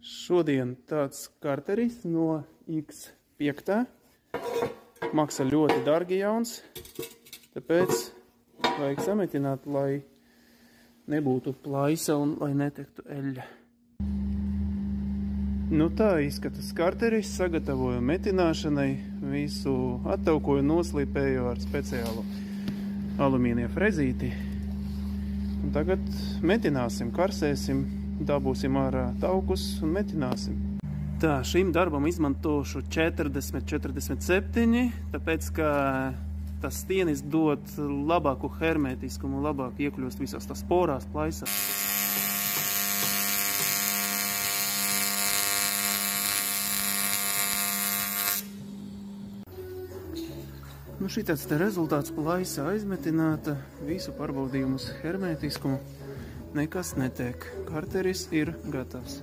Šodien tāds karteris no X5. Maksā ļoti dārgi jauns, tāpēc vajag sametināt, lai nebūtu plaisa un lai netektu eļļa. Nu tā izskatās karteris, sagatavoju metināšanai, visu attaukoju, noslīpēju ar speciālu alumīnija frezīti. Un tagad metināsim, karsēsim, dabūsim ārā taukus un metināsim. Tā, šim darbam izmantošu 40-47, tāpēc, ka tas stienis dod labāku hermetiskumu, labāk iekļūst visās tās porās, plaisās. Nu, šitāds te rezultāts, plaisa aizmetināta, visu pārbaudījumus hermetiskumu, nekas netiek. Karteris ir gatavs.